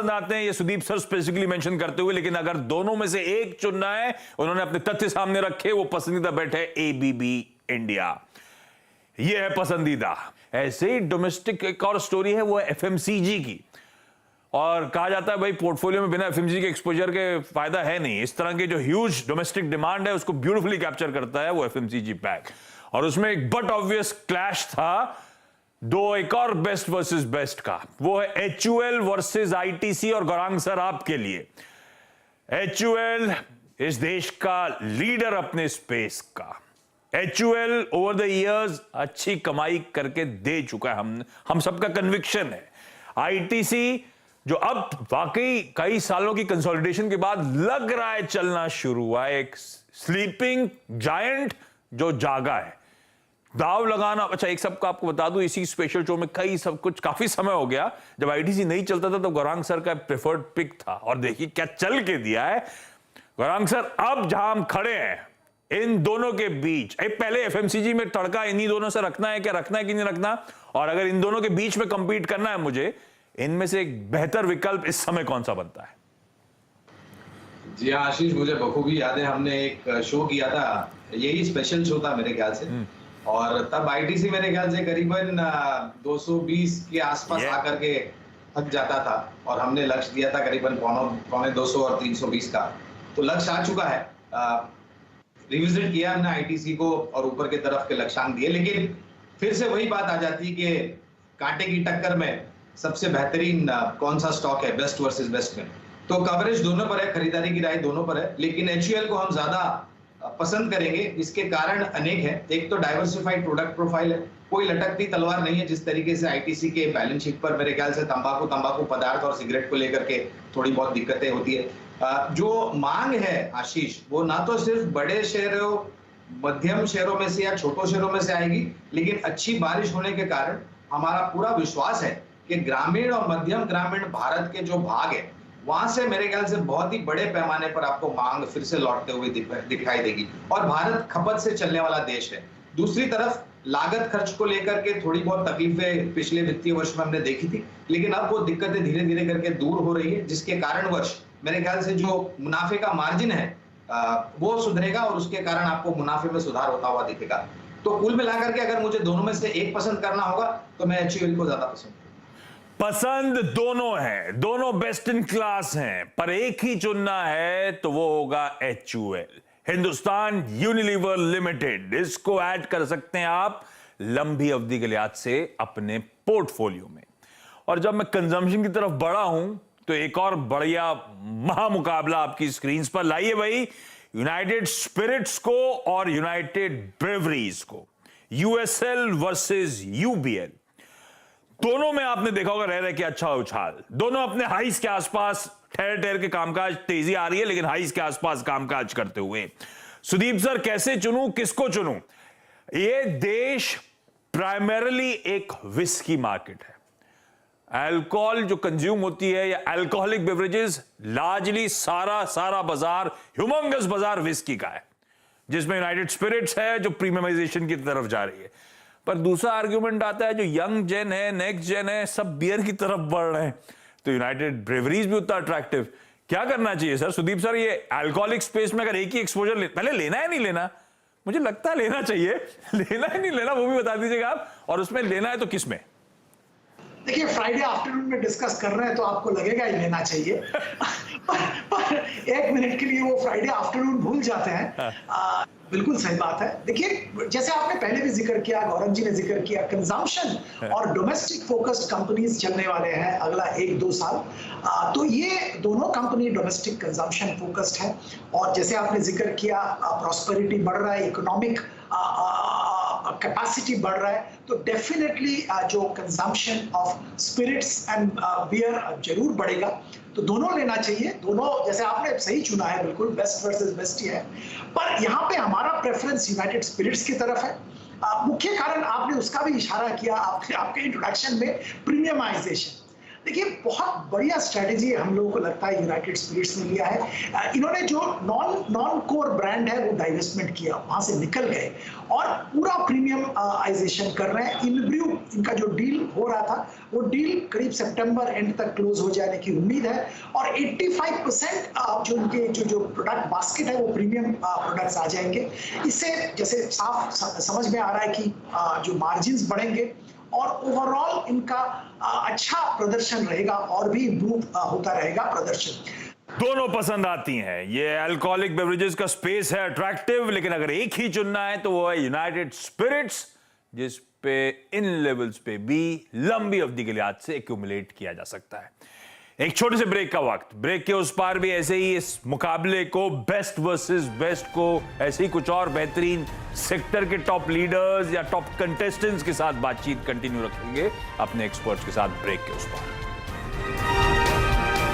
पसंद आते हैं, ये सुदीप सर स्पेसिफिकली मेंशन करते हुए, लेकिन अगर दोनों में से एक चुनना है, उन्होंने अपने तथ्य सामने रखे, वो पसंदीदा बेट है एबीबी इंडिया। ये है पसंदीदा। ऐसे ही डोमेस्टिक एक और स्टोरी है, वो है एफएमसीजी की। और कहा जाता है भाई पोर्टफोलियो में बिना एफएमसीजी के एक्सपोजर के फायदा है नहीं। इस तरह की जो ह्यूज डोमेस्टिक डिमांड है उसको ब्यूटीफुली कैप्चर करता है वो एफएमसीजी पैक। और उसमें एक बट ऑब्वियस क्लैश था दो एक और बेस्ट वर्सेस बेस्ट का, वो है एचयूएल वर्सेस आईटीसी। और गौरांग सर आपके लिए, एचयूएल इस देश का लीडर अपने स्पेस का। एचयूएल ओवर द इयर्स अच्छी कमाई करके दे चुका है, हम सबका कन्विक्शन है। आईटीसी जो अब वाकई कई सालों की कंसोलिडेशन के बाद लग रहा है चलना शुरू हुआ है, एक स्लीपिंग जायंट जो जागा है। दाव लगाना, अच्छा एक सबका आपको बता दूं, इसी स्पेशल शो में काफी समय हो गया, जब आईटीसी नहीं चलता था तो गौरांग सर का प्रेफर्ड पिक था। और देखिए क्या चल के दिया है गौरांग सर। अब जहां हम खड़े हैं इन दोनों के बीच, पहले एफएमसीजी में तड़का इन्हीं दोनों से रखना है, क्या रखना है कि नहीं रखना, और अगर इन दोनों के बीच में कंपीट करना है मुझे, इनमें से एक बेहतर विकल्प इस समय कौन सा बनता है? जी हाँ आशीष, मुझे बखूबी याद है, हमने एक शो किया था, यही स्पेशल शो था मेरे ख्याल से, और तब आईटीसी मेरे ख्याल से करीबन 220 के आसपास आकर के थक जाता था, और हमने लक्ष्य दिया था करीबन पौने 200 और 320 का, तो लक्ष्य आ चुका है। रिविजिट किया हमने आईटीसी को और ऊपर के तरफ के लक्ष्यांक दिए, लेकिन फिर से वही बात आ जाती है कि कांटे की टक्कर में सबसे बेहतरीन कौन सा स्टॉक है बेस्ट वर्सेस बेस्ट में। तो कवरेज दोनों पर है, खरीदारी की राय दोनों पर है, लेकिन एचयूएल को हम ज्यादा पसंद करेंगे। इसके कारण अनेक है। एक तो डाइवर्सिफाइड प्रोडक्ट प्रोफाइल है, कोई लटकती तलवार नहीं है जिस तरीके से आईटीसी के बैलेंस शीट पर मेरे ख्याल से तंबाकू पदार्थ और सिगरेट को लेकर के थोड़ी बहुत दिक्कतें होती है। जो मांग है आशीष, वो ना तो सिर्फ बड़े शहरों, मध्यम शहरों में से या छोटे शहरों में से आएगी, लेकिन अच्छी बारिश होने के कारण हमारा पूरा विश्वास है कि ग्रामीण और मध्यम ग्रामीण भारत के जो भाग है, वहां से मेरे ख्याल से बहुत ही बड़े पैमाने पर आपको मांग फिर से लौटते हुए दिखाई देगी। और भारत खपत से चलने वाला देश है। दूसरी तरफ लागत खर्च को लेकर के थोड़ी बहुत तकलीफें पिछले वित्तीय वर्ष में हमने देखी थी, लेकिन अब वो दिक्कतें धीरे धीरे करके दूर हो रही है, जिसके कारणवश मेरे ख्याल से जो मुनाफे का मार्जिन है वो सुधरेगा, और उसके कारण आपको मुनाफे में सुधार होता हुआ दिखेगा। तो कुल मिलाकर के अगर मुझे दोनों में से एक पसंद करना होगा तो मैं एचयूएल को ज्यादा पसंद दोनों है, दोनों बेस्ट इन क्लास हैं, पर एक ही चुनना है तो वो होगा एचयूएल, हिंदुस्तान यूनिलीवर लिमिटेड। इसको ऐड कर सकते हैं आप लंबी अवधि के लिहाज से अपने पोर्टफोलियो में। और जब मैं कंजम्पशन की तरफ बढ़ा हूं तो एक और बढ़िया महामुकाबला आपकी स्क्रीन पर लाइए भाई, यूनाइटेड स्पिरिट्स को और यूनाइटेड ब्रेवरीज को। यूएसएल वर्सेस यूबीएल, दोनों में आपने देखा होगा रह के अच्छा उछाल, दोनों अपने हाइस के आसपास ठहर ठहर के कामकाज, तेजी आ रही है लेकिन हाइस के आसपास कामकाज करते हुए। सुदीप सर कैसे चुनूं, किसको चुनूं? ये देश प्राइमरीली एक विस्की मार्केट है। अल्कोहल जो कंज्यूम होती है या अल्कोहलिक बेवरेजेस, लार्जली सारा बाजार, ह्यूमंगस बाजार विस्की का है, जिसमें यूनाइटेड स्पिरिट्स है जो प्रीमियमाइजेशन की तरफ जा रही है। पर दूसरा आर्ग्यूमेंट आता है जो यंग जेन है, नेक्स्ट जेन है, सब बियर की तरफ बढ़ रहे हैं, तो यूनाइटेड ब्रेवरीज भी उतना अट्रैक्टिव। क्या करना चाहिए सर? सुदीप सर, ये अल्कोहलिक स्पेस में अगर एक ही एक्सपोजर पहले लेना है नहीं लेना? मुझे लगता है लेना चाहिए। लेना है नहीं लेना वो भी बता दीजिएगा आप, और उसमें लेना है तो किस में? देखिए, फ्राइडे आफ्टरनून में डिस्कस कर रहे हैं तो आपको लगेगा ही लेना चाहिए। पर एक मिनट के लिए वो फ्राइडे आफ्टरनून भूल जाते हैं। बिल्कुल सही बात है। देखिए, जैसे आपने पहले भी जिक्र किया, गौरव जी ने जिक्र किया, कंजम्पशन और डोमेस्टिक फोकस्ड कंपनीज चलने वाले हैं अगला 1-2 साल। तो ये दोनों कंपनी डोमेस्टिक कंजम्पशन फोकस्ड है, और जैसे आपने जिक्र किया प्रॉस्पेरिटी बढ़ रहा है, इकोनॉमिक कैपेसिटी बढ़ रहा है, तो डेफिनेटली जो consumption of spirits and beer जरूर बढ़ेगा। तो दोनों लेना चाहिए, दोनों जैसे आपने सही चुना है, बिल्कुल बेस्ट वर्सेस बेस्ट ही है। पर यहाँ पे हमारा प्रेफरेंस यूनाइटेड स्पिरिट्स की तरफ है। मुख्य कारण आपने उसका भी इशारा किया आपके इंट्रोडक्शन में, प्रीमियमाइजेशन। देखिए बहुत बढ़िया स्ट्रेटेजी हम लोगों को लगता है यूनाइटेड स्पिरिट्स ने लिया है। इन्होंने जो नॉन कोर ब्रांड है वो डाइवेस्टमेंट किया, वहां से निकल गए और पूरा प्रीमियमाइजेशन कर रहे हैं। इनब्रू इनका जो डील हो रहा था वो डील करीब सितंबर एंड तक क्लोज हो जाने की उम्मीद है और 85% जो उनके जो प्रोडक्ट बास्केट है वो प्रीमियम प्रोडक्ट्स आ जाएंगे। इससे जैसे साफ समझ में आ रहा है कि जो मार्जिन्स बढ़ेंगे और ओवरऑल इनका अच्छा प्रदर्शन रहेगा और भी इम्प्रूव होता रहेगा प्रदर्शन। दोनों पसंद आती हैं। ये अल्कोहलिक बेवरेजेस का स्पेस है अट्रैक्टिव, लेकिन अगर एक ही चुनना है तो वो है यूनाइटेड स्पिरिट्स, जिस पे इन लेवल्स पे भी लंबी अवधि के लिए आज से एक्यूमुलेट किया जा सकता है। एक छोटे से ब्रेक का वक्त, ब्रेक के उस पार भी ऐसे ही इस मुकाबले को बेस्ट वर्सेस बेस्ट को ऐसे ही कुछ और बेहतरीन सेक्टर के टॉप लीडर्स या टॉप कंटेस्टेंट्स के साथ बातचीत कंटिन्यू रखेंगे अपने एक्सपर्ट्स के साथ ब्रेक के उस पार।